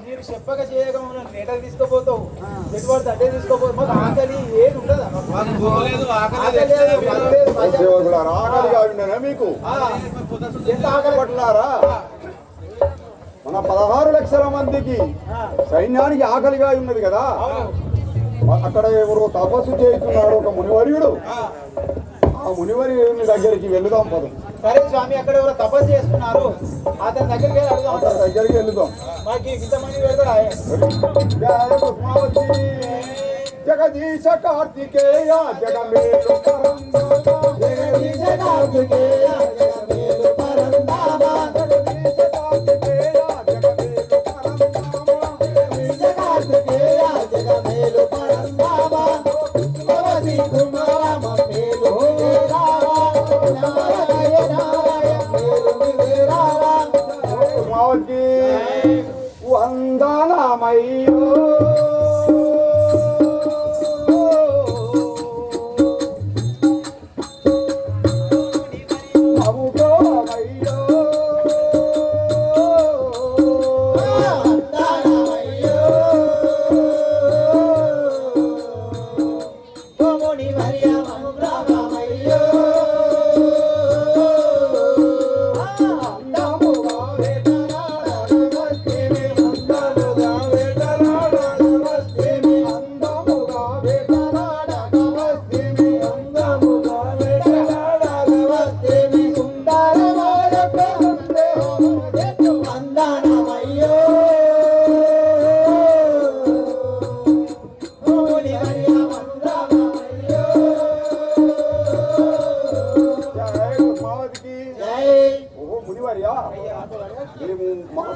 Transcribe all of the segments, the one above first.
మీరు చెప్పక చేయక నేటకు తీసుకోపోతావు పెట్టుబడి అడ్డే తీసుకోపోతావు మాకు ఆకలి ఏది ఉండదా మీకు ఎంత ఆకలి పట్టినారా? మన 16 లక్షల మందికి సైన్యానికి ఆకలిగా ఉన్నది కదా. అక్కడ ఎవరో తపస్సు చేస్తున్నాడు ఒక మునివర్యుడు. ఆ మునివర్యుని దగ్గరికి వెళ్దాం పదం. సరే స్వామి, అక్కడ ఎవరో తపస్సు చేస్తున్నారు, అతని దగ్గరికి వెళ్దాం. అతని దగ్గరికి వెళ్దాం. మాకు ఇంతమంది పెడతారా? జగదీశ కార్తికేయ జగమేలు జగదీశ కార్తికేయ జగమేలు పరంధామ జగదీశ కార్తికేయ జగమేలు పరంధామ జగదీశ కార్తికేయ జగమేలు పరంధామ భవతి కుమార మమ్మేలు వందనమయ్యో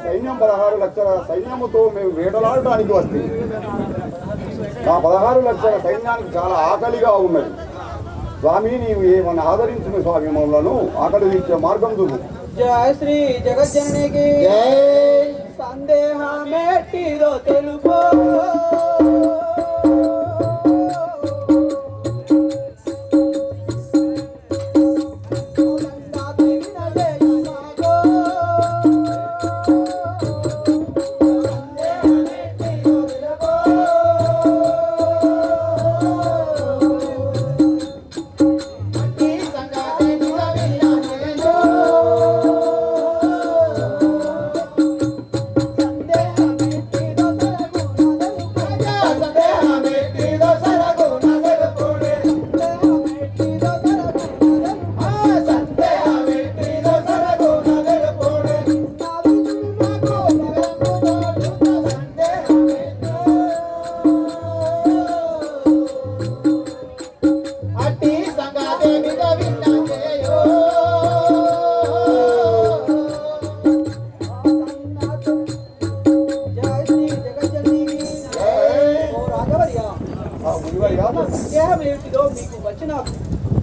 సైన్యం 16 లక్షల సైన్యముతో మేము వేటలాడటానికి వస్తే ఆ 16 లక్షల సైన్యానికి చాలా ఆకలిగా ఉన్నది. స్వామి, నీవు ఏమన్నా ఆదరించిన స్వామి, మమ్మలను ఆకలి తీర్చే మార్గం చూపు. జయ శ్రీ జగజ్జననికి సందేహమేటిదో తెలుపో.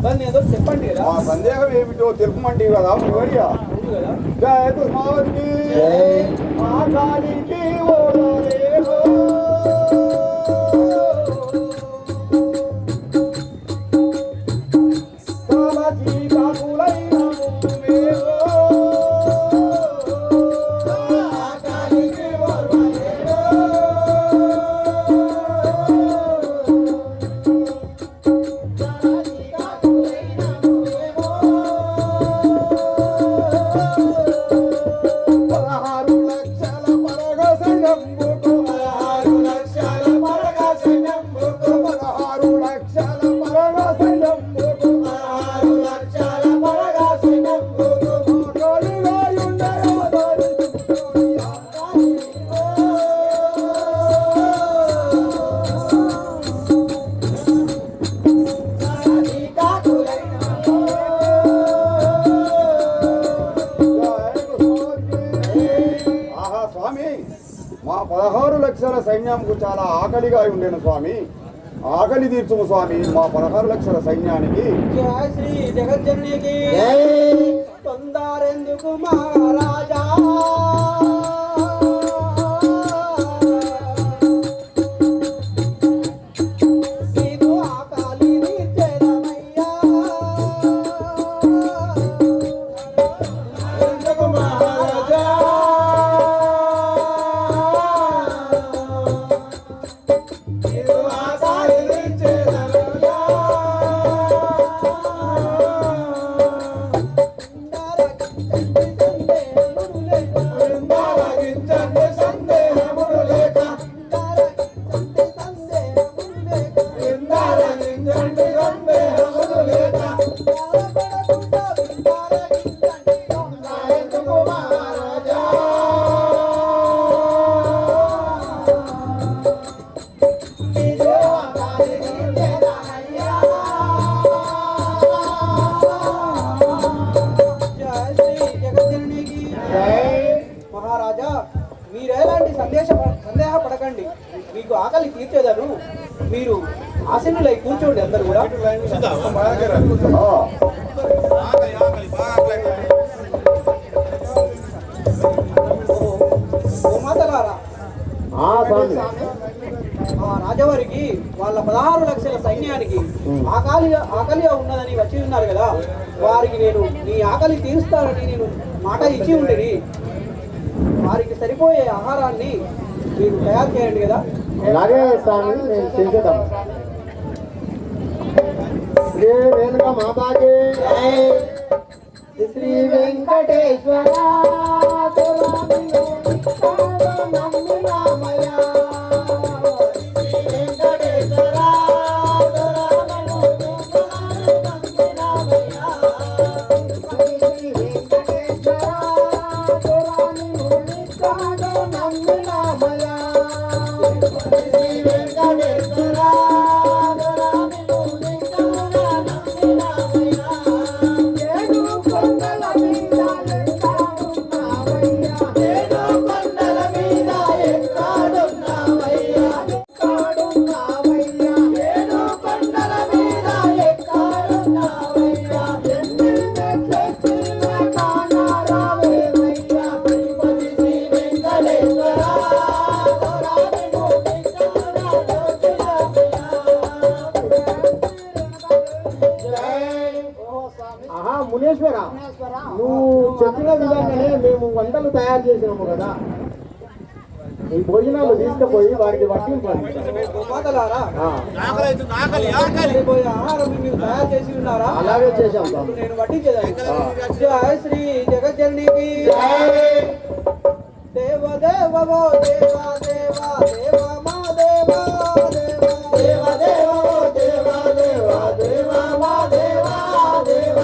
దాన్ని ఏదో చెప్పండి కదా. మా సందేహం ఏమిటో తెలుపమంటే కదా ఎవరియా అవును కదా. జయ కృష్ణావతి ఆకాలికి ఓడలేహో కామజీ కాకులైన భూమేహో ఆకాలికి ఓడలేహో మా 16 లక్షల సైన్యంకు చాలా ఆకలిగా ఉండేను స్వామి. ఆకలి తీర్చుము స్వామి మా 16 లక్షల సైన్యానికి. జయ శ్రీ జగజ్జననికి తొందరెందుకు మహారాజా. నీకు ఆకలి తీర్చెదమయ్యా. ఎందుకు మహారాజా. మహారాజా మీరెలాంటి సందేహపడకండి. మీకు ఆకలి తీర్చేదను. మీరు ఆసనులై కూర్చోండి. అందరు కూడా మాతలారా, రాజవారికి వాళ్ళ 16 లక్షల సైన్యానికి ఆకలిగా ఉన్నదని వచ్చి ఉన్నారు కదా. వారికి నేను నీ ఆకలి తీరుస్తానని నేను మాట ఇచ్చి ఉండేది. వారికి సరిపోయే ఆహారాన్ని మీరు తయారు చేయండి కదా. అలాగే స్వామి నేను చేసేద్దాం. శ్రీ రేణుక మాతాకి శ్రీ వెంకటేశ్వర మునేశ్వర, నువ్వు చెప్పిన విధంగానే మేము వంటలు తయారు చేసినాము కదా. ఈ భోజనాలు తీసుకుపోయి వారికి వర్తింపండి. గోమాతలారా, ఆహారం మీరు తయారు చేసి ఉన్నారా? అలాగే చేశాం. నేను వడ్డించేదాన్ని. జయ శ్రీ జగజ్జననికి దేవ దేవో దేవ దేవ దేవ మా దేవ దేవ దేవ దేవ దేవ దేవ మా దేవ దేవ దేవ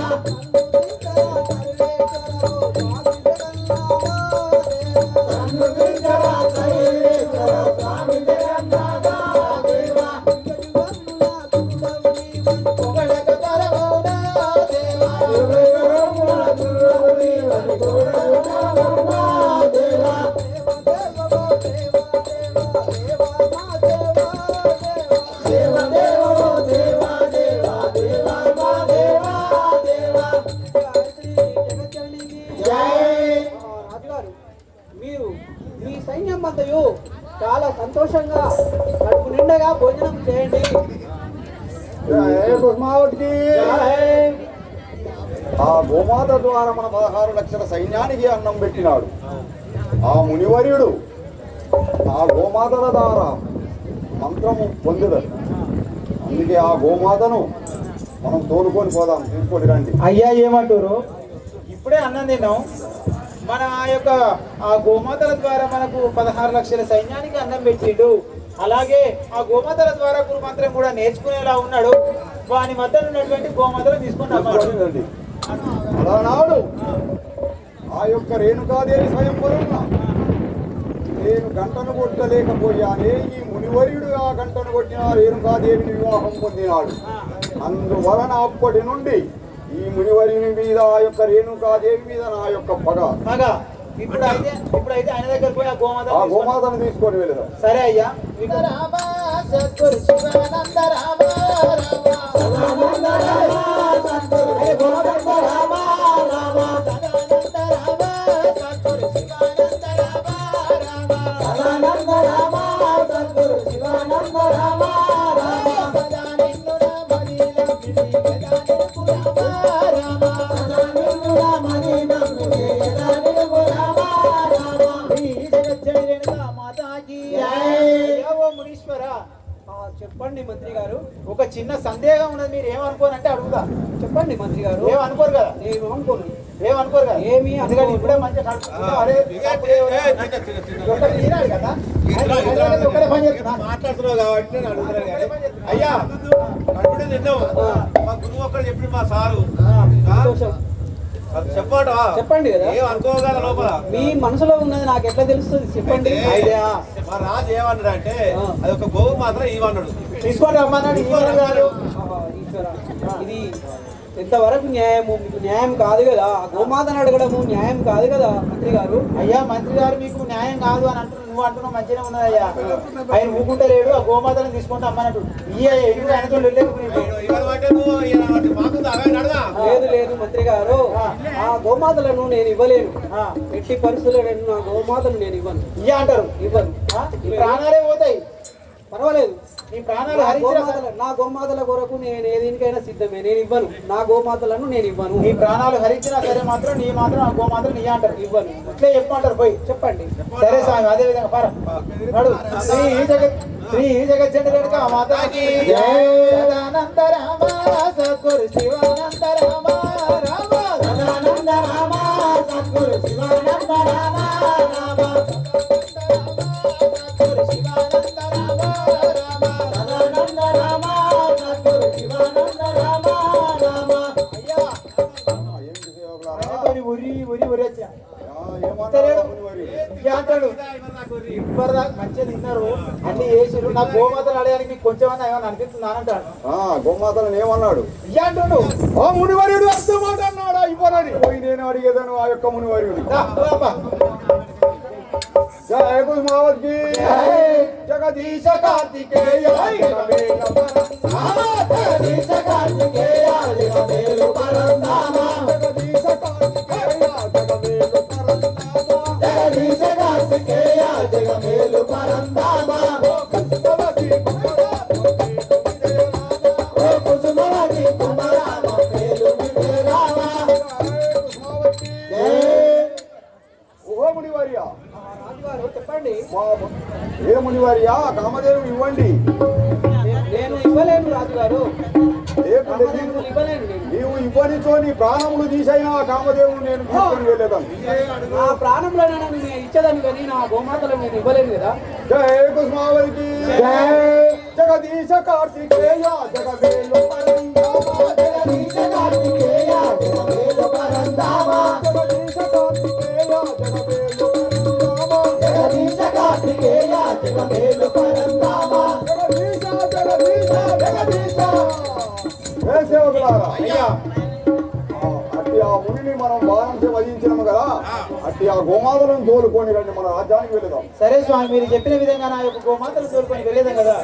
కడుపు నిండగా భోజనం చేయండి. జయ కుసుమావతికి. ఆ గోమాత ద్వారా మన 16 లక్షల సైన్యానికి అన్నం పెట్టినాడు ఆ మునివర్యుడు. ఆ గోమాతల ద్వారా మంత్రము పొందుదరు. అందుకే ఆ గోమాతను మనం తోలుకొని పోదాం, తీసుకొని రండి. అయ్యా ఏమంటారు? ఇప్పుడే అన్నం తిన్నాం. మన ఆ గోమాతల ద్వారా మనకు 16 లక్షల సైన్యానికి అన్నం పెట్టిండు. అలాగే ఆ గోమాతల ద్వారా గురు మంత్రం కూడా నేర్చుకునేలా ఉన్నాడు. వాని మధ్య ఉన్నటువంటి గోమాతలు తీసుకొని రమ్మన్నాడు. రండి. అలానాడు ఆ యొక్క రేణుకాదేవి స్వయంవరంలో నేను గంటను కొట్టలేకపోయానే, ఈ మునివర్యుడు ఆ గంటను కొట్టిన రేణుకాదేవిని వివాహం పొందినాడు. అందువలన అప్పటి నుండి ఈ మునివర్యుని మీద ఆ యొక్క రేణుకాదేవి మీద నా యొక్క పగ. ఇప్పుడైతే ఆయన దగ్గర పోయి ఆ గోమాతను తీసుకొని వెళ్దాం. సరే అయ్యా. చెప్పండి మంత్రి గారు. ఒక చిన్న సందేహం ఉన్నది, మీరు ఏమనుకోనంటే అడుగుదా. చెప్పండి మంత్రి గారు. ఏమనుకోరు కదా? నేను అనుకోను. ఏమనుకోరు కదా? ఏమి అందుకని ఇప్పుడే మంచిగా కదా మాట్లాడుతున్నావు కాబట్టి నేను అడుగుతున్నాను. అయ్యా కడుపుడే తిన్నావు. మా గురువు ఒక్కడు చెప్పి మా సారు సంతోషం. చెప్పాడు. చెప్పండి కదా. ఏం అనుకోగల లోపల మీ మనసులో ఉన్నది నాకు ఎట్లా తెలుస్తుంది చెప్పండి. మా రాజు ఏమన్నాడు అంటే అది ఒక గోవు మాత్రం ఇవన్నాడు. తీసుకొని రమ్మన్నాడు. ఈశ్వర, ఇది ఎంతవరకు న్యాయము? మీకు న్యాయం కాదు కదా. గోమాతను అడగడము న్యాయం కాదు కదా మంత్రి గారు. అయ్యా మంత్రి గారు మీకు న్యాయం కాదు అని అంటున్నావు. నువ్వు అంటున్నావు మంచిగా ఉన్నదయ్యా. ఆయన ఊకుంటే లేడు. ఆ గోమాతను తీసుకుంటే అమ్మన్నట్టు లేదు మంత్రి గారు. ఆ గోమాతలను నేను ఇవ్వలేను. ఎట్టి పరిస్థితుల్లో నా గోమాతను నేను ఇవ్వను. అంటారు ఇవ్వను. ప్రాణాలే పోతాయి. పర్వాలేదు. నీ ప్రాణాలు నా గోమాతల కొరకు నేను ఏదికైనా సిద్ధమే. నేను ఇవ్వను. నా గోమాతలను నేను ఇవ్వను. నీ ప్రాణాలు హరించినా సరే మాత్రం నీ మాత్రం ఆ గోమాతలు నీ అంటారు. ఇవ్వను. ఇట్లే చెప్పమంటారు. పోయి చెప్పండి. సరే స్వామి, అదే విధంగా పర నడు. శ్రీ జగజ్జండి రేణుక మాతాకి సదానంద రామ సద్గురు శివానంద రామ రామ సదానంద రామ సద్గురు శివానంద రామ రామ సద్గురు శివానంద రామ రామ సదానంద రామ సద్గురు శివానంద రామ రామ. అయ్యా ఉరి ఉరి ఉరి వచ్చా అంటాడు. ఇప్పటిదాకా మంచిగా తిన్నారు, అన్ని చేసిరు. నా గోమాతలు అడగడానికి కొంచెం ఏమన్నా అనిపిస్తుంది అని అంటాడు. గోమాతలను ఏమన్నాడు? అంటాడు ఆ మునివర్యుడు అంత మాట అన్నాడా? ఇవ్వనని పోయి నేను అడిగేదాను ఆ యొక్క మునివర్యుడు. జయ కుసుమావతికి. జగదీశ కార్తికేయ జగదీశ కార్తికేయ జగమేలు పరంధామ జగదీశ కార్తికేయ జగమేలు పరంధామ జగదీశ కార్తికేయ జగమేలు పరంధామ కుసుమవతి కుమరామ మేలు విజయరామ. ఓ మునివర్య, రాజుగారు చెప్పండి. ఏ మునివర్య, కామధేను ఇవ్వండి. నేను ఇవ్వలేను రాజుగారు. ఇవ్వలేను. నీవు ఇవ్వనితో నీ ప్రాణములు తీసైనా ఆ కామదేవుని నేను తీసుకొని వెళ్ళేదాను. నా ప్రాణంలో నేను ఇచ్చేదాన్ని కానీ నా గోమాతలను నేను ఇవ్వలేను కదా. జయ కుసుమావతికి. జగదీశ కార్తికేయ జగమేలు పరంధామ జగదీశ కార్తికేయ జగమేలు పరంధామ జగదీశ కార్తికేయ జగమేలు పరంధామ జగదీశ కార్తికేయ జగమేలు పరంధామ జగదీశ జగదీశ జగదీశ. ఏ సేవకులారా, అట్టి ఆ మునిని మనం బాణంతో వధించినాము కదా, అట్టి ఆ గోమాతలను తోలుకొని రండి, మన రాజ్యానికి వెళదాం. సరే స్వామి, మీరు చెప్పిన విధంగా నా యొక్క గోమాతలు తోలుకొని వెళ్ళేదాం కదా.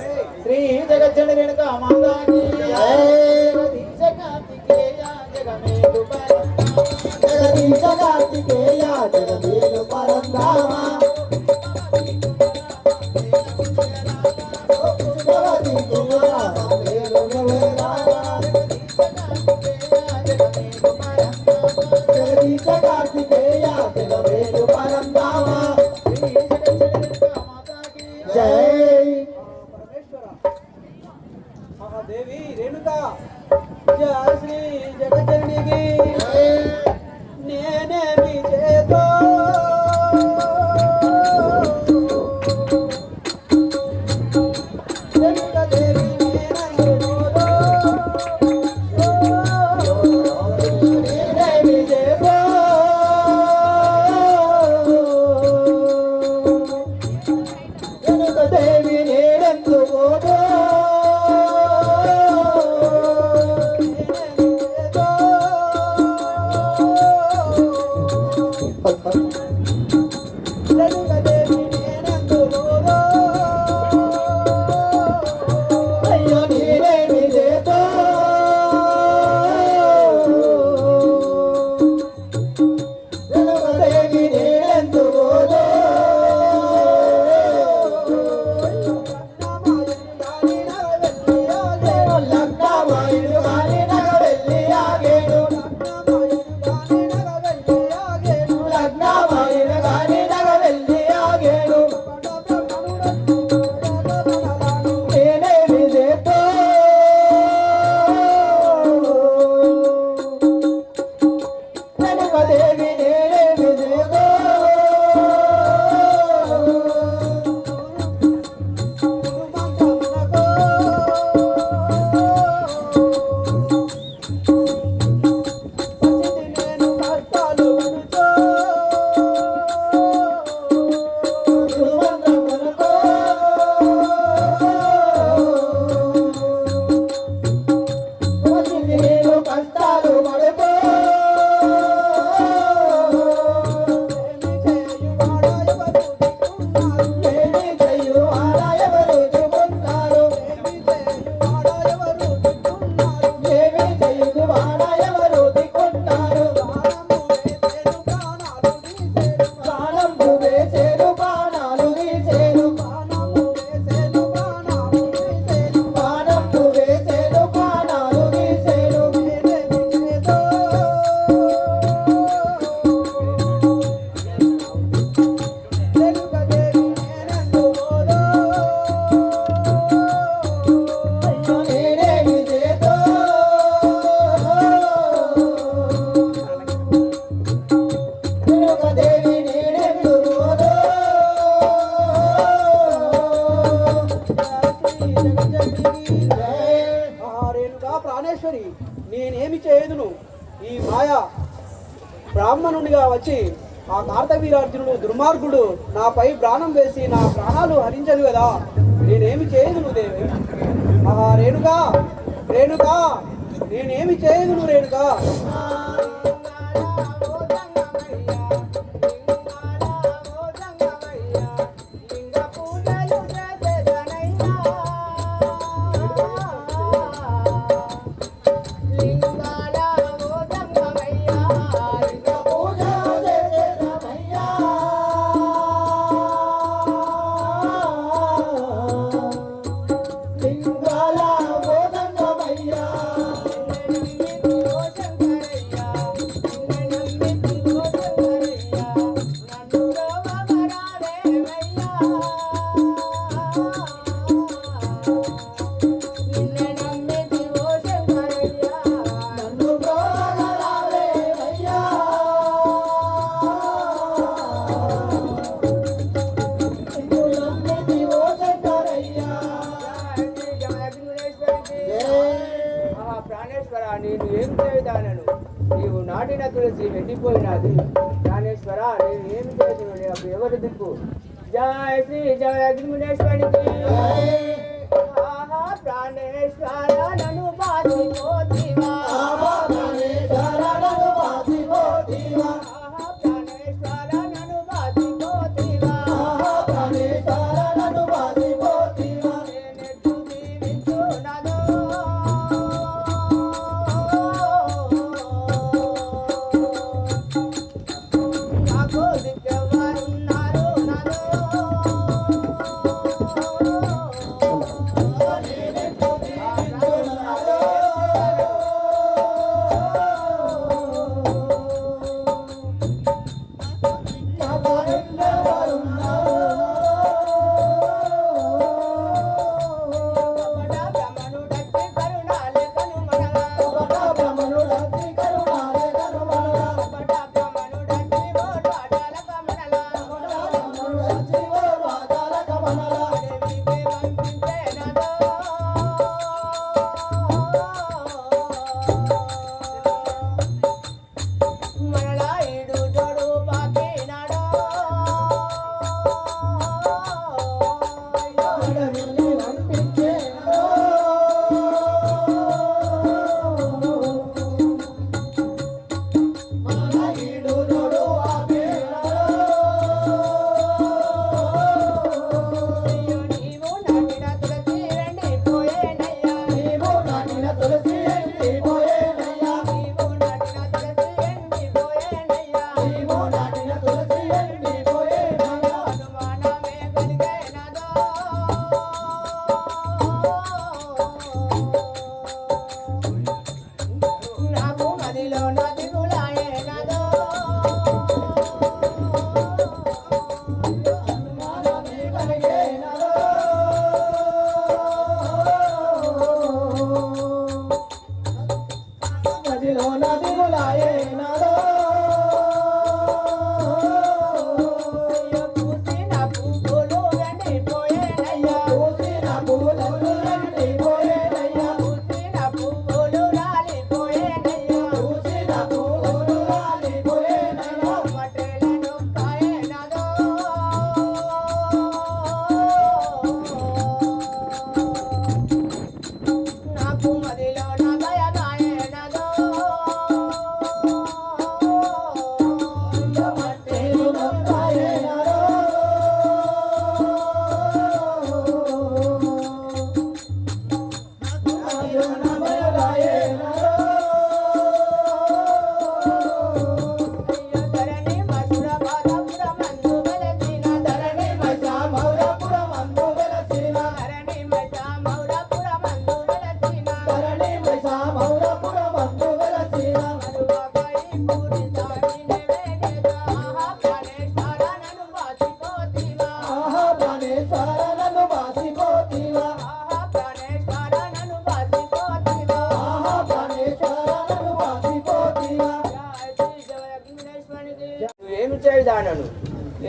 శ్రీ జగజ్జండి రేణుక మాతాకి జగదీశ కార్తికేయ జగమేలు పరంధామ జగదీశ కార్తికేయ జగమేలు పరంధామ దేవి రేణుక జయ శ్రీ జగజ్జననికి నేనేమి చేతో రేణుక దేవి నేనందుకోదో నేనేమి చేతో రేణుక దేవి నేనందుకోదో అయ్యో నేనేమి చేతో దేవి నేనెందుకోదో లగ్నమాయుడు గాని నగ వెళ్ళి ఆగేడు లగ్నమాయుడు గాని నగ వెళ్ళి ఆగేడు నేనేమి చేతో దేవి నేనేమి చేతో నేను కష్టాలు పడుతూ సుమంత్రమునకో నేను కష్టాలు పడుతూ ఏమి చేయువాడా ఎవరు దిక్కున్నారు ఏమి చేయువాడా ఎవరు దిక్కున్నారు ప్రాణంబు వేసేరు బాణాలు వీసేరు ప్రాణంబు వేసేరు బాణాలు వీసేరు అయ్యో నేనేమి చేతో దేవి నేనెందుకోదో రేణుకా ప్రాణేశ్వరి నేనేమి చేయదును ఈ మాయ బ్రాహ్మణునిగా వచ్చి ఆ కార్తవీరార్జునుడు దుర్మార్గుడు నాపై ప్రాణం వేసి నా ప్రాణాలు హరించను కదా నేనేమి చేయదును దేవి ఆహా రేణుకా రేణుకా నేనేమి చేయదును రేణుకా ప్రాణేశ్వర నేను ఏం చేయదానను నీవు నాటిన తులసి ఎండిపోయినది ప్రాణేశ్వర నేను ఏమి చేసిన అప్పుడు ఎవరు దిక్కు జయ శ్రీ జయ అగ్నిమునేశ్వరికి ఆహా ప్రాణేశ్వర నన్ను బాధిపోతివా ఆహా ప్రాణేశ్వర నన్ను బాధిపోతివా నేనెట్టు జీవించునను నాకు దిక్కెవరున్నారు నన్ను నేనెట్టు జీవించునను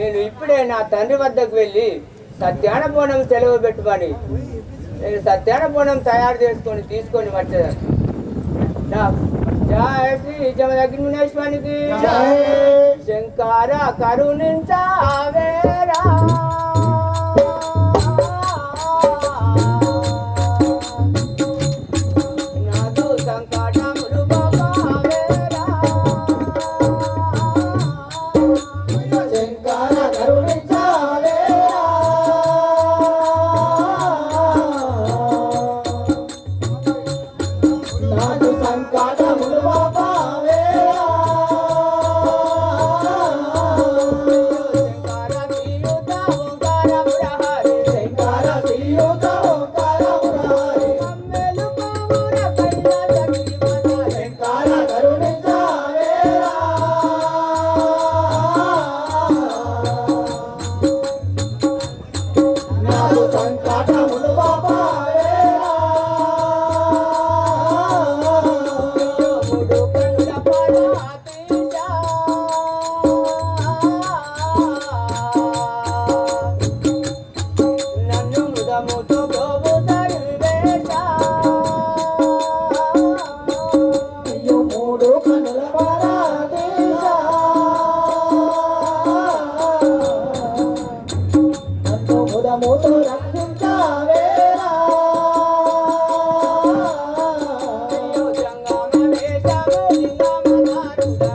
నేను ఇప్పుడే నా తండ్రి వద్దకు వెళ్ళి సత్యాన బోనం సెలవు పెట్టుమని నేను సత్యాన బోనం తయారు చేసుకొని తీసుకొని వచ్చేదాన్ని. జయ శ్రీ జమదగ్నేశ్వరికి శంకర కరుణించావేరా నాదు సంకటములు బాబావేరా శంకర కరుణించావేరా నాదు సంకటములు బాబావేరా శంకర శ్రీయుత ఓంకార మురారి శంకర కరుణించావేరా నాదు సంకటములు బాబావేరా నన్ను ముదముతో అయ్యో మూడు కనుల పరాదేశా నన్ను ముదముతో రక్షించావేరా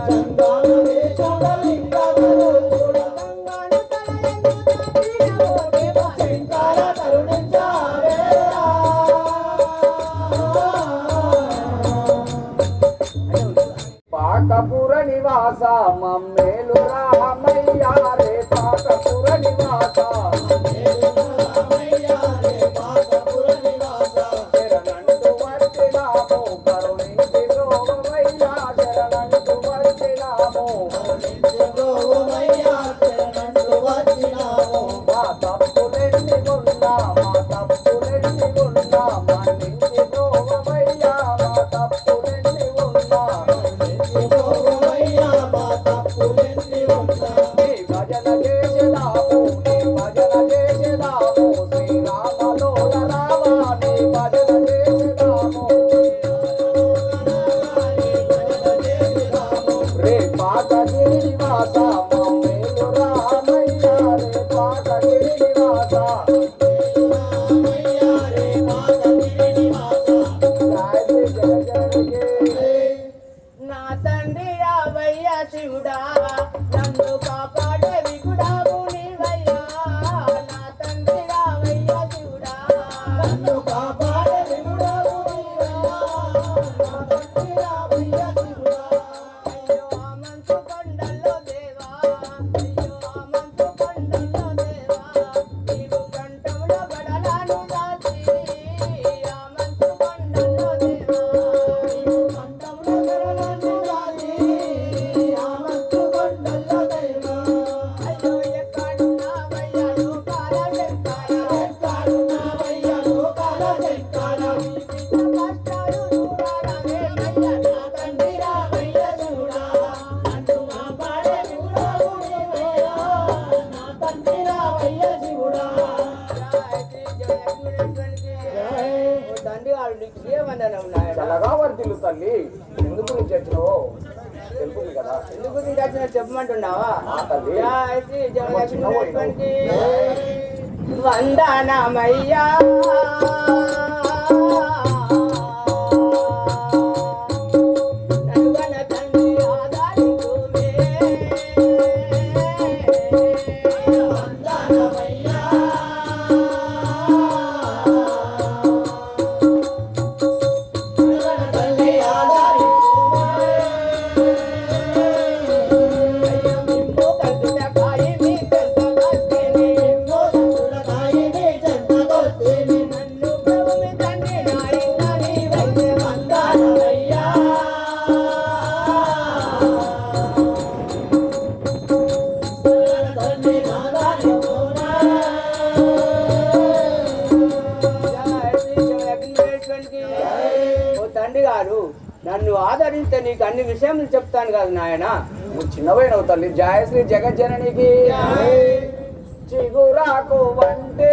చందాన వేషముల లింగమురుడా శంకర కరుణించావేరా పాకపుర నివాస మమ్మేలు రామయ్య రే పాకపుర నివాస శరణంటు వచ్చినాము కరుణించి రోగమయ్య శరణంటు వచ్చినాము మా తప్పులెన్ని ఉన్నా మన్నించి రోగమయ్య మా తప్పులెన్ని ఉన్నా నీ భజన చేసేదాము శ్రీరామలోల రామ నీ భజన చేసేదాము రే పాకగిరి నివాస మమ్మేలు రామయ్య రే పాకగిరి నివాస జయ నా తండ్రి రావయ్య శివుడా నన్ను కాపాడే విగుడావు నీవయ్యా నా తండ్రి రావయ్య శివుడా నన్ను కాపాడే వినుడవు నీవయ్యా నా తండ్రి రావయ్య శివుడా అయ్యో ఆ మంచు కొండల్లో దేవా అయ్యో ఆ మంచు కొండల్లో దేవా నీవు కంఠంలో బడలాను దాచి ఆ మంచు కొండల్లో దేవా కంఠంలో గరళాన్ని దాచి ఆ మంచు కొండల్లో దైవా అయ్యో ఎక్కడున్నావయ్యా లోకాల శంకర ఎక్కడున్నావయ్య లోకాల శంకర కష్టాలు దూరాలనే మయ్య నా తండ్రి రావయ్య శివుడా నన్ను కాపాడే వినుడవు నీవయ్యా నా తండ్రి రావయ్య శివుడా తండ్రి వాళ్ళు నీకు ఏమన్నాను నాయన చల్లగా వర్దిల్లు తల్లి ఎందుకు నుంచి వచ్చినావో తెలుపుంది కదా ఎందుకు నీకు వచ్చిన చెప్పమంటున్నావా తల్లి. జయ శ్రీ జగదీశ్వరునికి వందనమయ్యా నలువన తండ్రి ఆదరించుమే. తల్లి ఆదరించుమే అయ్యో మిమ్ము కందుట కాయి మీ కంద భక్తిని. సంతులకాయిని జంతగొత్తిని నన్ను ప్రభుమి తండ్రి నాయన నీవైతే వందనమయ్యా తల్లి ఆదరించుమే జయ శ్రీ జగదీశ్వరునికి. ఓ తండ్రి గారు నన్ను ఆదరిస్తే నీకు అన్ని విషయములు చెప్తాను కదా నాయన. నువ్వు చిన్నపోయినవు తల్లి. జయశ్రీ జగజ్జననికి చిగురాకు వంటే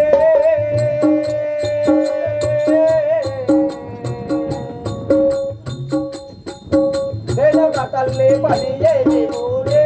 తల్లి పని ఊరే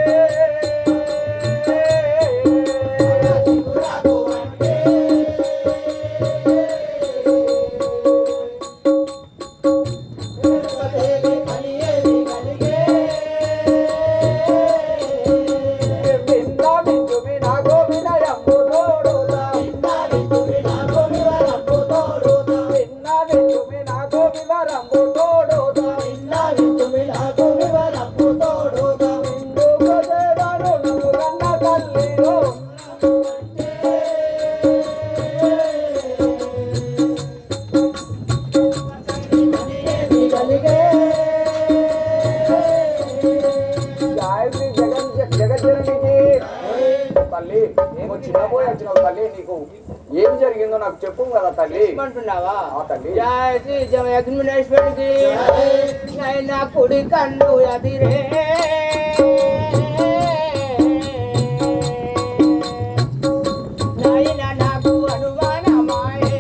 తల్లి. ఏమో చిన్నపోయి వచ్చినావు తల్లి. నీకు ఏం జరిగిందో నాకు చెప్పు కదా తల్లి. అంటున్నావా తల్లి. జయ శ్రీ జగన్మనేశ్వరికి నా కుడి కన్ను అదిరే నాయన నాకు అనుమానమాయే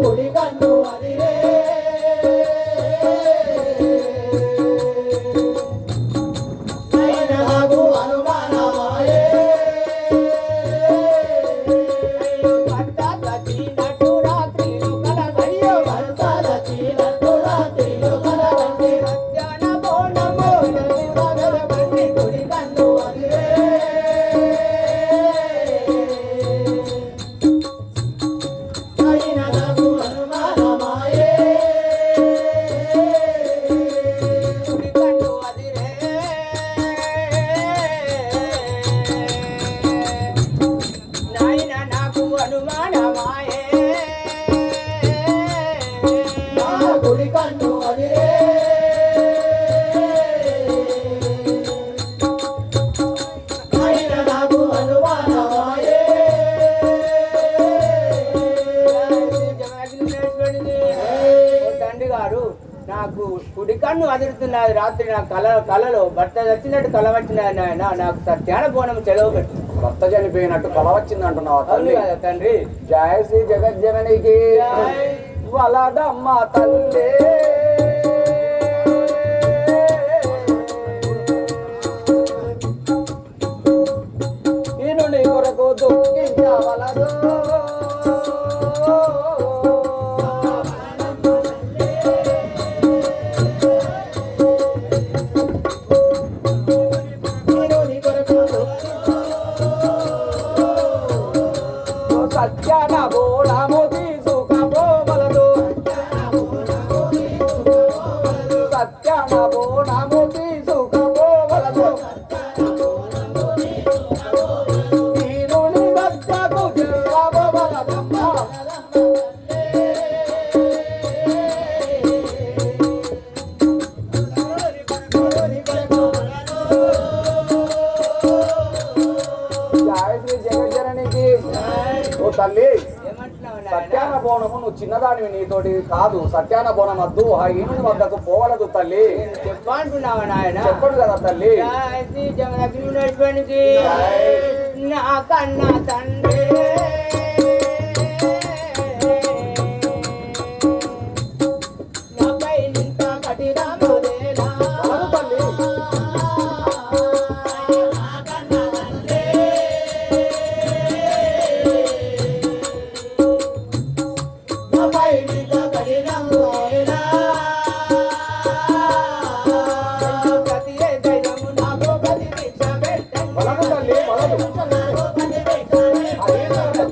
కుడి కన్ను అదిరే నాకు అనుమానమాయే భర్త చచ్చినట్టు రాత్రిలో కలగయ్యో భర్త చచ్చినట్టు రాత్రిలో కలగండి మధ్యాహ్న బోనమో బండి కుడి కన్ను అదిరే ఆయన నాకు అనుమానమాయే కుడి కన్ను అదిరే నాయన నాకు అనుమానమాయే కుడి కన్ను అదిరే ఆయన నాకు అనుమానమాయే తండ్రి గారు నాకు కుడి కన్ను అదురుతున్నది. రాత్రి నా కలలో భర్త చచ్చినట్టు కల వచ్చినది నాయన. నాకు సత్యాన బోనం సెలవు పెట్టు. భర్త చనిపోయినట్టు కల వచ్చింది అంటున్నావా అవును తల్లి. కదా తండ్రి. జయశ్రీ జగజ్జననికి జై. వలదమ్మ తల్లి. ఇనుని కొరకు దుఃఖించవలదు. నీలోని కొరకు సత్యాన బోళము తీసుకపోవలదు. సత్యాన బోళము తీసుకపోవలదు. ఇనుని వద్దకు చేరవలదమ్మ. జయశ్రీ జగజ్జననికి ఓ తల్లి. ఏమంటున్నావు సత్యాన నాయన? బోనము నువ్వు చిన్నదానివి, నీతోటి కాదు. సత్యాన బోనం వద్దు. ఆ ఈనుని వద్దకు పోవలదు తల్లి. చెప్పంటున్నావా నాయన? చెప్పడు కదా తల్లి. జయ శ్రీ జగన్మనేశ్వరికి నా కన్నా తండ్రి నాపై ఇంత కఠినమదేనా? వలదు తల్లి. నాపై నీకు కఠినమేనా? గతియే దైవము నాకు గతి భిక్ష పెట్టండి. వలదు తల్లి. వలదు. నాకు గతి పెట్టండి. అదేంటో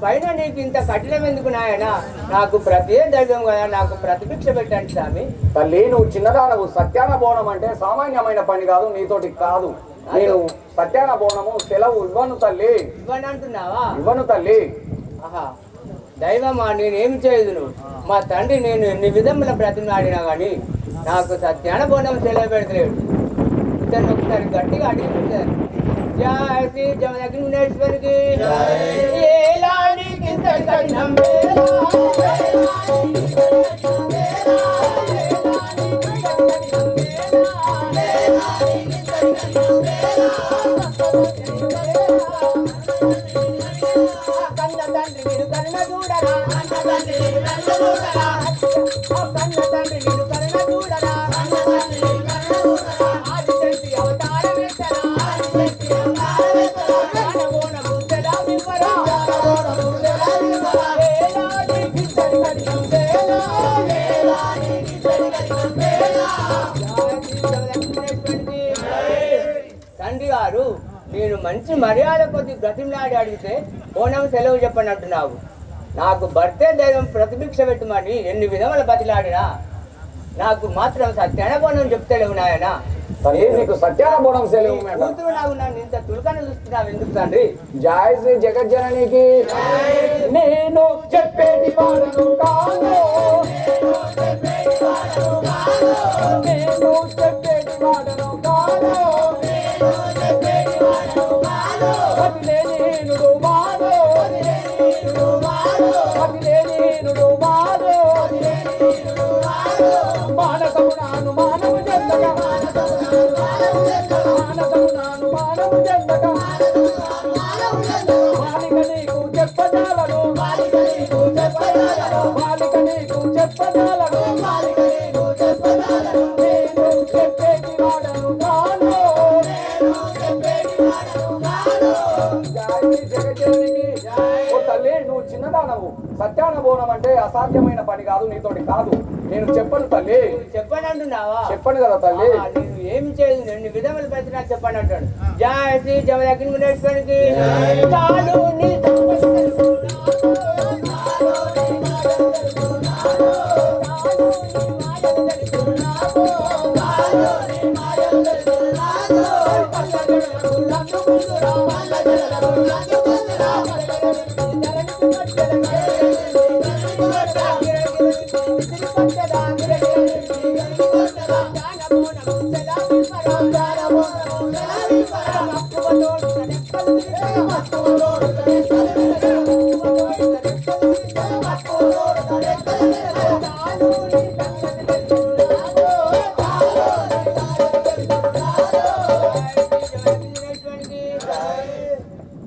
పైన నీకు ఇంత కఠినం ఎందుకు నాయన? నాకు ప్రతి దైవం కదా, నాకు ప్రతిభిక్ష పెట్టండి స్వామి. తల్లి నువ్వు చిన్నదానవు. సత్యాన బోనం అంటే సామాన్యమైన పని కాదు, నీతోటి కాదు. నేను సత్యాన బోనము సెలవు ఇవ్వను తల్లి. ఇవ్వని అంటున్నావా? ఇవ్వను తల్లి. ఆహా దైవమా, నేనేమి చేయదును? మా తండ్రి నేను ఎన్ని విధముల బ్రతిమాడినా కానీ నాకు సత్యాన బోనం సెలవు పెడతలేడు. ఇతను ఒకసారి గట్టిగా అడిగిపోతారు. జయ శ్రీ జమదగ్నేశ్వరికి ఏలానికి కఠినం కన్న తండ్రి మీరు కన్న చూడరా, కన్న తండ్రి మీరు కన్న చూడరా, కన్న తండ్రి మీరు కన్న చూడరా, ఆదిశక్తి అవతారం ఎత్తరా, ఆదిశక్తి అవతారం ఎత్తరా, జ్ఞానబోనము సెలవివ్వరా, జ్ఞానబోనము సెలవివ్వరా, వేలానికి సరిగడియం వేలా, వేలానికి సరిగడియం వేలా. తండ్రి గారు, నేను మంచి మర్యాద కొద్ది బ్రతిమలాడి అడిగితే బోనం సెలవు చెప్పని అంటున్నావు. నాకు భర్తే దైవం ప్రతిభిక్ష పెట్టమని ఎన్ని విధముల బతిలాడినా నాకు మాత్రం సత్యాన బోనం చెప్తలేవు నాయన. తల్లి నీకు సత్యాన బోనం సెలవు. కూతురు నాకు నన్ను ఇంత తులకని చూస్తున్నావు ఎందుకు తండ్రి? జయ శ్రీ జగజ్జననికి నేను చెప్పేది వాడను కాదు, నేను చెప్పేది వాడను కాదు, అతిలేనినుడు వాడు, అతిలేనినుడు వాడు, మానసము నాను మానవు జందగా, మానసము నాను మానవు జందగా, బాలిక నీకు చెప్పజాలను, బాలిక నీకు చెప్పజాలను, బాలిక నీకు చెప్పజాలను, బాలిక నీకు చెప్పజాలను, నేను చెప్పేది వాడను కాను, నేను చెప్పేది వాడను కాను. జై జగజ్జననికి. ఓ తల్లి నువ్వు చిన్నదానవు. సత్యాన బోనం అంటే అసాధ్యమైన పని కాదు, నీతోటి కాదు. నేను చెప్పను తల్లి. చెప్పని అంటున్నావా? చెప్పను కదా తల్లి. నేను ఏమి చేయదు, ఎన్ని విధములు ప్రతి నాకు చెప్పని అంటాడు. జయ శ్రీ జమదగ్నేశ్వరికి చాలు నీ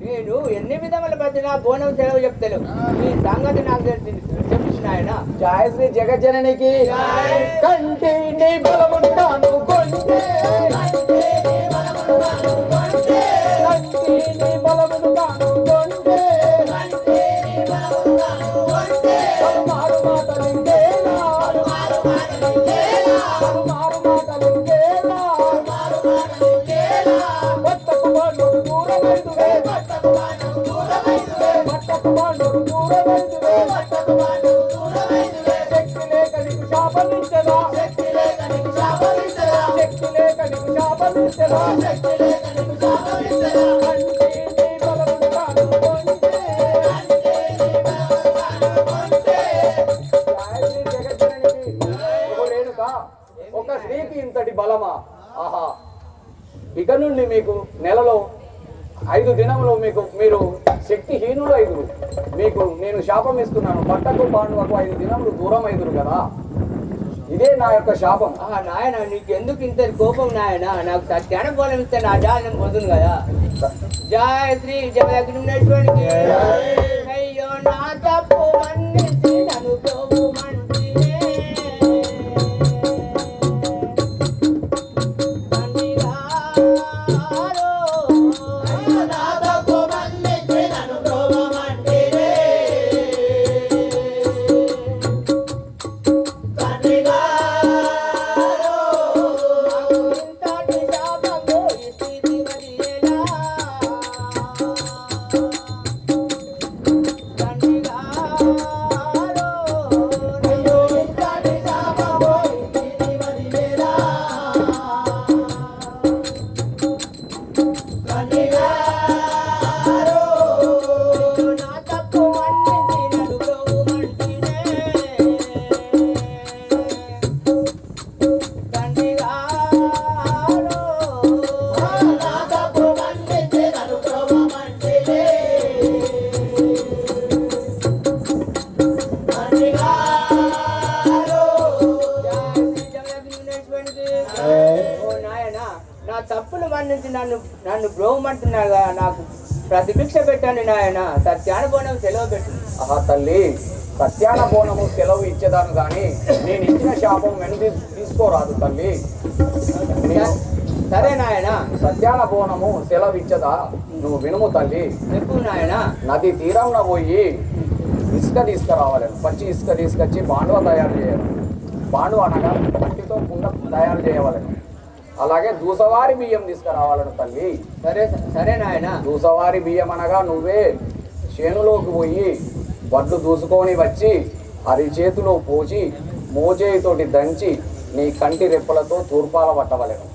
నేను ఎన్ని విధముల బతినా బోనం సెలవు చెప్తాను. ఈ సంగతి నాకు తెలిసింది, చెప్పిన ఆయన. జయ శ్రీ జగజ్జననికి కంటి నీ బలముంటాను కొంటే, కంటి నీ బలముంటాను కొంటే, పలుమారు మాటలింకేలా, పలుమారు మాటలింకేలా, భర్తకు బాండుడు దూరమైదువే, భర్తకు బాండుడు దూరమైదువే, శక్తి లేక నీకు శాపమిచ్చదా, శక్తి లేక నీకు శాపమిచ్చదా, కంటి నీ బలముంటాను కొంటే. ఒక స్త్రీకి ఇంతటి బలమా? ఆహా, ఇక నుండి మీకు నెలలో 5 దినములు మీరు శక్తిహీనులు ఐదురు. మీకు నేను శాపం ఇస్తున్నాను. భర్తకు పాండవకు 5 దినములు దూరం ఐదురు కదా. ఇదే నా యొక్క శాపం. నాయన నీకు ఎందుకు ఇంత కోపం నాయన? నాకు సత్యాన బోనం ఇస్తే నా జాలం పోతుంది కదా. జయ శ్రీ జగదగ్నేశ్వరికి. అయ్యో నా తప్పు మన్నించి నన్ను ప్రోభుమంటివే. ఓ నాయన నా తప్పులు మన్నించి నన్ను బ్రోహమంటున్నాగా నాకు ప్రతిభిక్ష పెట్టండి నాయన సత్యానుభవం సెలవు పెట్టు. ఆహా తల్లి, సత్యాన బోనము సెలవు ఇచ్చేదాను కానీ నేను ఇచ్చిన శాపం వెను తీసుకోరాదు తల్లి. సరే నాయన. సత్యాన బోనము సెలవు ఇచ్చదా నువ్వు వినుము తల్లి. చెప్పు నాయన. నది తీరంలో పోయి ఇసుక తీసుకురావాలను. పచ్చి ఇసుక తీసుకొచ్చి బాండువ తయారు చేయాలి. బాండు అనగా మట్టితో కుండ తయారు చేయవలను. అలాగే దూసవారి బియ్యం తీసుకురావాలను తల్లి. సరే నాయన. దూసవారి బియ్యం అనగా నువ్వే చేనులోకి పోయి వడ్లు దూసుకొని వచ్చి అరిచేతిలో పోసి మోచేయితోటి దంచి నీ కంటి రెప్పలతో తూర్పాల పట్టవలను.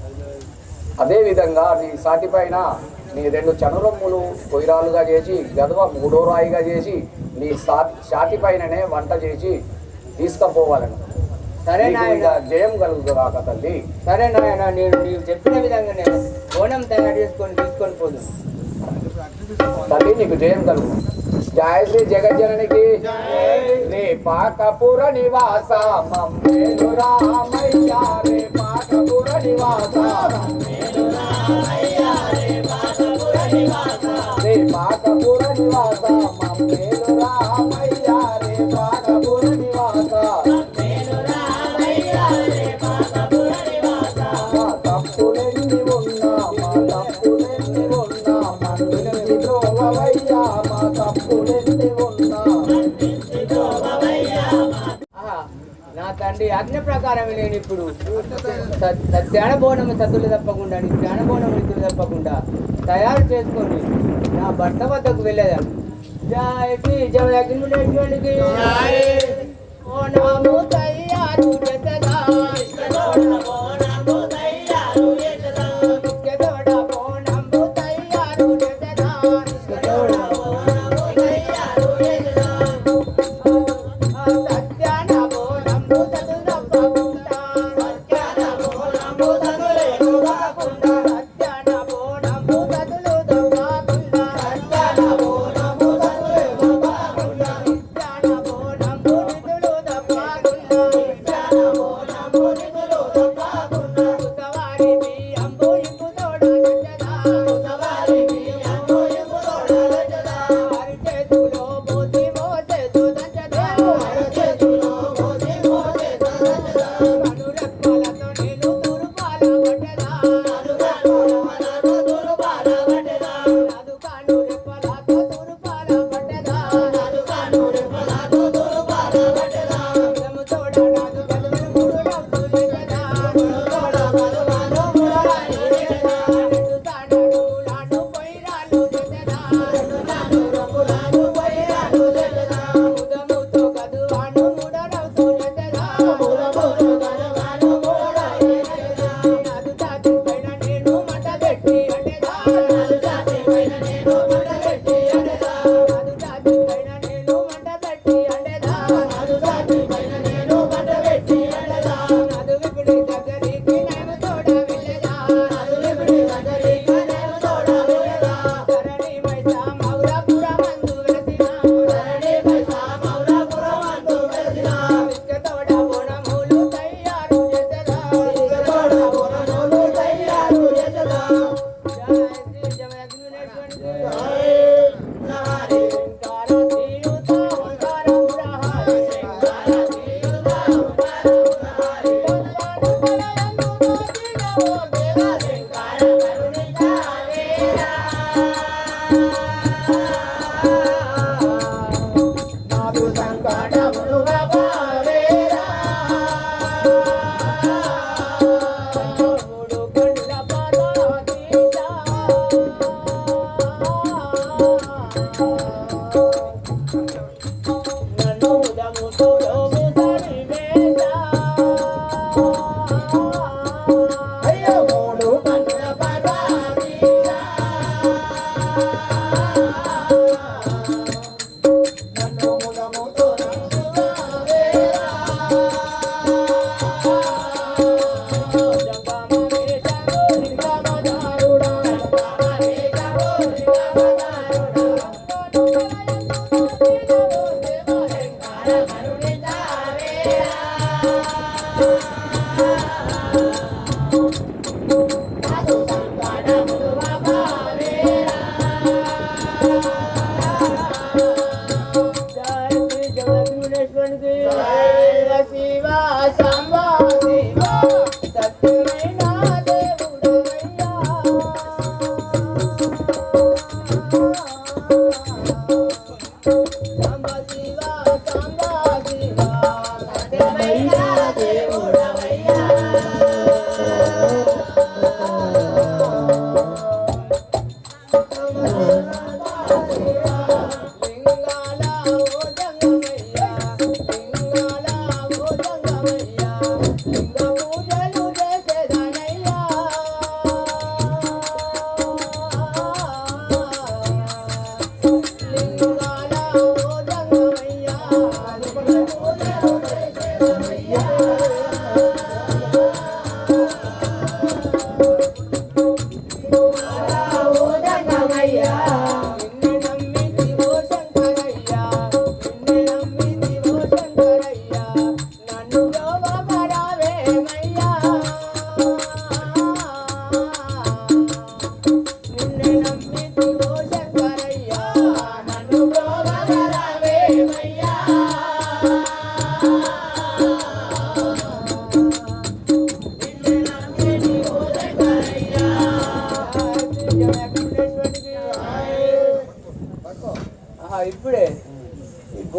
అదేవిధంగా నీ సాటిపైన నీ 2 చనురొమ్ములు కొయ్యరాలుగా చేసి గదవ 3వ రాయిగా చేసి నీ షాటి పైననే వంట చేసి తీసుకుపోవాలను. సరే నాయన. జయం కలుగుతుందాక తల్లి. సరే నాయన, నీవు చెప్పిన విధంగా నేను బోనం తయారు తీసుకొని పోదు తల్లి. నీకు జయం కలుగు. జయ శ్రీ జగజ్జననికి రే పాకపుర నివాస మమ్మేలు రామయ్య. రే పాకపుర నివాస రే పాకపుర నివాస మమ్మేలు రామయ్య. రే పాకపుర నివాస మా తప్పులెన్ని ఉన్నా మా తప్పులెన్ని ఉన్నా మన్నించి ద్రోవయ్యా. మా తప్పులెన్ని ఉన్నా నా తండ్రి ఆజ్ఞ ప్రకారం నేను ఇప్పుడు జ్ఞానబోనము సతులు తప్పకుండా జ్ఞానబోనము నిధులు తప్పకుండా తయారు చేసుకొని నా భర్త వద్దకు వెళ్ళేదాన్ని. జయ శ్రీ జగన్మోహనునికి ఓ నాము తయారు చేసగా Boy,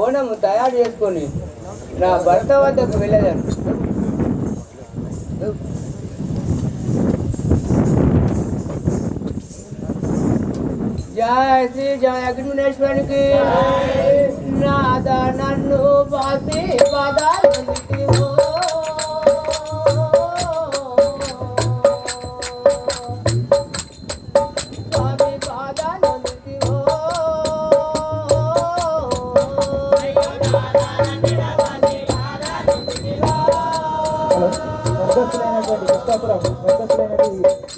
బోనం తయారు చేసుకొని నా భర్త వద్దకు వెళ్ళేదాను. జయ శ్రీ జయ అగ్నిశ్వరునికి నాద నన్ను బాసి పదాలు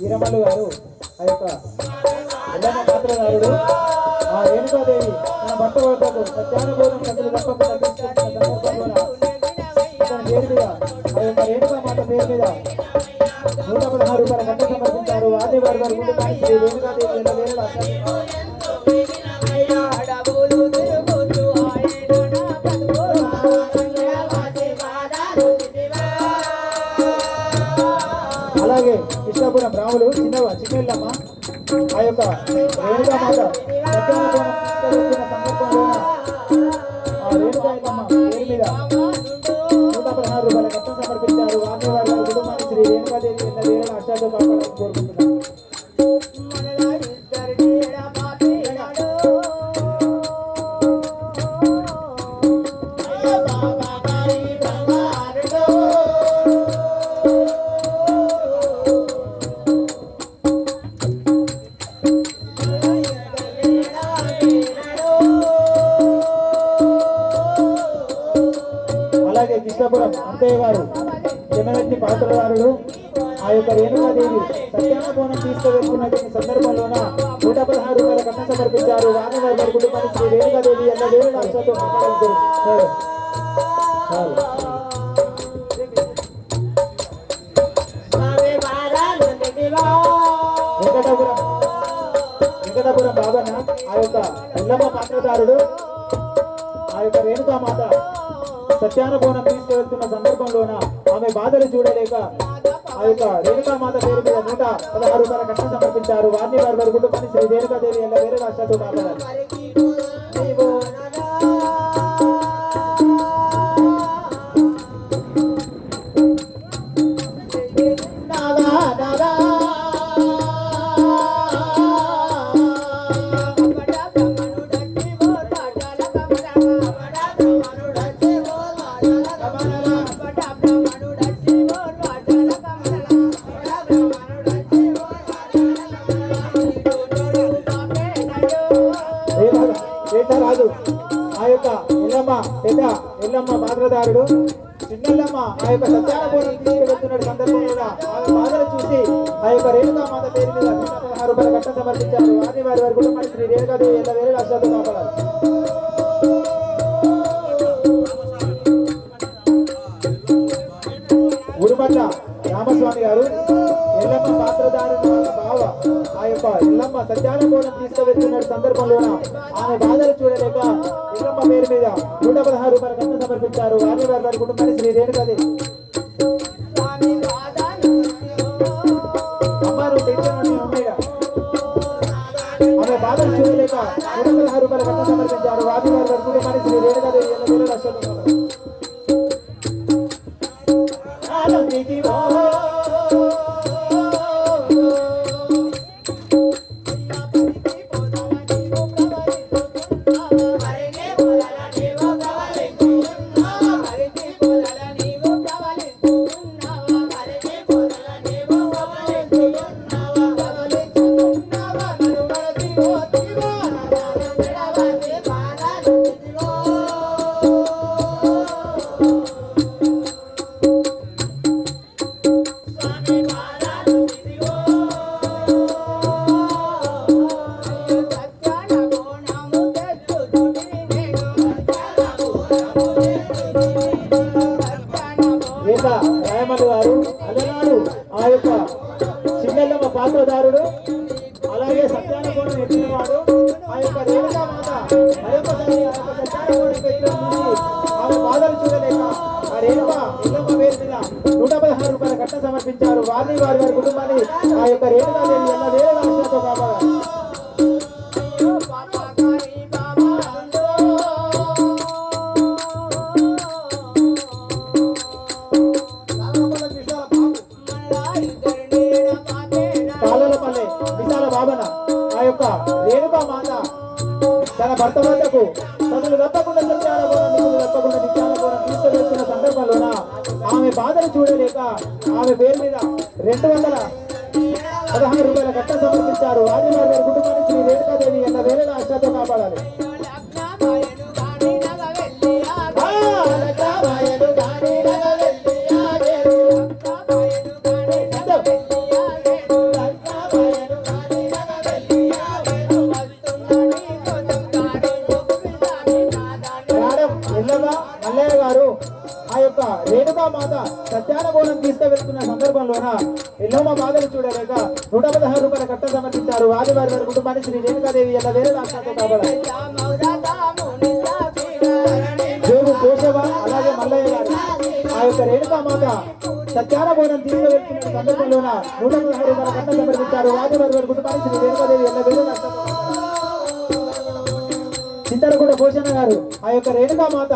ఈరమల్లు గారు ఆ యొక్క ఎల్లమ్మ పాత్రదారుడు ఆ రేణుకాదేవి తన భర్త వద్దకు సత్యానుభూతం కథలు తప్పకుండా తీసుకొచ్చిన సందర్భంలో అతని పేరు మీద ఆ యొక్క రేణుకా మాత పేరు మీద 116 రూపాయల కట్ట సమర్పించారు. వారి వారి కుటుంబానికి శ్రీ రేణుకాదేవి ఎలా వేరే అలాగే కృష్ణాపురం రాములు చిన్నెల్లమ్మ ఆ యొక్క రేణుకామాత సందర్భంలో ఆ రేణుకాయలమ్మ పేరు మీద 116 రూపాయల కట్టం సమర్పించారు. వారి వారి కుటుంబాన్ని శ్రీ రేణుకాదేవి ఎన్న వేరే అష్టాలు కాపాడాలని కోరుకుంటున్నారు. అలాగే కృష్ణాపురం అంతయ్య గారు చిన్నవెట్టి పాత్రదారుడు ఆ యొక్క రేణుకాదేవి సత్యానుభూనం తీసుకువెళ్తున్నటువంటి సందర్భంలోన 116 రూపాయల కట్నం సమర్పించారు. వారి వారి కుటుంబాన్ని శ్రీ రేణుకాదేవి ఎల్ల వేరే రాష్ట్రాలతో వెంకటాపురం బాబన్న ఆ యొక్క ఎల్లమ్మ పాత్రదారుడు ఆ యొక్క రేణుకామాత సత్యానుభూనం తీసుకువెళ్తున్న సందర్భంలోన ఆమె బాధలు చూడలేక ఆ యొక్క రేణుకామాత పేరు మీద 116 రూపాయల కట్నం సమర్పించారు. వారిని వారి కుటుంబాన్ని శ్రీ రేణుకాదేవి ఎలా వేరే రాష్ట్రాలతో కాపాడారు. రాజు ఆ యొక్క ఎల్లమ్మ పాత్రదారుడు చిన్నెల్లమ్మ ఆ యొక్క సత్యానుభూనం తీసుకువెళ్తున్న సందర్భంలో ఆమె బాధలు చూసి ఆ యొక్క రేణుకామాత పేరు మీద 116 రూపాయల కట్నం సమర్పించారు. వారి వారి కుటుంబాన్ని శ్రీ రేణుకాదేవి ఎలా వేరే రాష్ట్రాలతో కాపాడారు. ఉరుమట్ల రామస్వామి గారు ఎల్లమ్మ పాత్రదారుడు బావ ఆ యొక్క ఎల్లమ్మ సత్యానుభూనం తీసుకువెళ్తున్న సందర్భంలోన ఆమె బాధలు చూడలేక ఎల్లమ్మ పేరు మీద 116 రూపాయల కట్నం సమర్పించారు. వారి వారి కుటుంబాన్ని శ్రీ రేణుకాదేవి అమ్మారు ఆమె బాధలు చూడలేక 116 రూపాయల కట్నం సమర్పించారు. వారి వారి కుటుంబాన్ని శ్రీ రేణుకాదేవి ఎల్ల వేరే రాష్ట్రాలతో రాయమల్లి గారు అలనాడు ఆ యొక్క చిన్నెల్లమ్మ పాత్రదారుడు అలాగే సత్యానుభూనం ఎత్తినవాడు ఆ యొక్క రేణుకామాత మరొకసారి ఆ యొక్క సత్యానుభూనం పెట్టిన ఆమె బాధలు చూడలేక ఆ రేణుక ఎల్లమ్మ పేరు మీద 116 రూపాయల కట్నం సమర్పించారు. వారిని వారి కుటుంబాన్ని ఆ యొక్క రేణుకాదేవి ఎలా వేరే రాష్ట్రాలతో కాపాడారు. భర్త వద్దకు తనను తప్పకుండా సత్యాన బోనం నిధులు తప్పకుండా నిత్యాన బోనం తీసుకువెళ్తున్న సందర్భంలోన ఆమె బాధను చూడలేక ఆమె పేరు మీద 216 రూపాయల కట్ట సమర్పించారు. ఆదివారి గారి కుటుంబాన్ని శ్రీ రేణుకాదేవి ఎన్న వేళగా అష్టాతో కాపాడాలి. మల్లయ్య గారు ఆ యొక్క రేణుకా మాత సత్యాన బోనం తీసుకువెళ్తున్న సందర్భంలోన ఎన్నోమ బాధలు చూడలేక 116 రూపాయల కట్ట సమర్పించారు. ఆదివారి గారి కుటుంబాన్ని శ్రీ రేణుకాదేవి ఎలా వేరే రాష్ట్రాలతో కాపాడాలి. జోగు కేశవ అలాగే మల్లయ్య గారు ఆ యొక్క రేణుకా మాత సత్యాన బోనం తీసుకువెళ్తున్న సందర్భంలోన 116 రూపాయల కట్ట సమర్పించారు. ఆదివారి గారి కుటుంబాన్ని శ్రీ రేణుకాదేవి ఎలా వేరే రాష్ట్రాలతో చింతలగూడ భూషణ గారు ఆ యొక్క రేణుకా మాత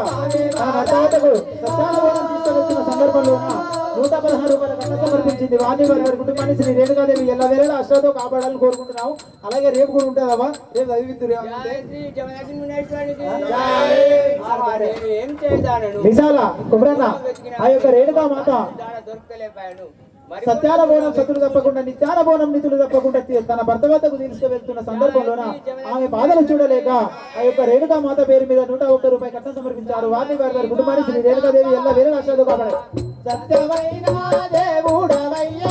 తన భర్తకు సత్యాన బోనం తీసుకువెళ్తున్న సందర్భంలోన 116 రూపాయల కట్ట సమర్పించింది. వాణివారి గారి కుటుంబాన్ని శ్రీ రేణుకాదేవి ఎల్ల వేళలా అష్టాతో కాపాడాలని కోరుకుంటున్నాము. అలాగే రేపు కూడా ఉంటుందమ్మా, రేపు చదివిద్దురు. ఏం చేశాను నిజాల కుమ్రన్న ఆ యొక్క రేణుకా మాత దొరకలేపాను. సత్యాన బోనం సతులు తప్పకుండా నిత్యాన బోనం నిధులు తప్పకుండా తన భర్త వద్దకు తీసుకువెళ్తున్న సందర్భంలోన ఆమె బాధలు చూడలేక ఆ యొక్క రేణుకా మాత పేరు మీద 101 రూపాయల కట్ట సమర్పించారు. వారిని వారి కుటుంబాన్ని శ్రీ రేణుకాదేవి ఎల్ల వేరే రాష్ట్రాలు కాపాడారు. సత్యమైన దేవుడవయ్య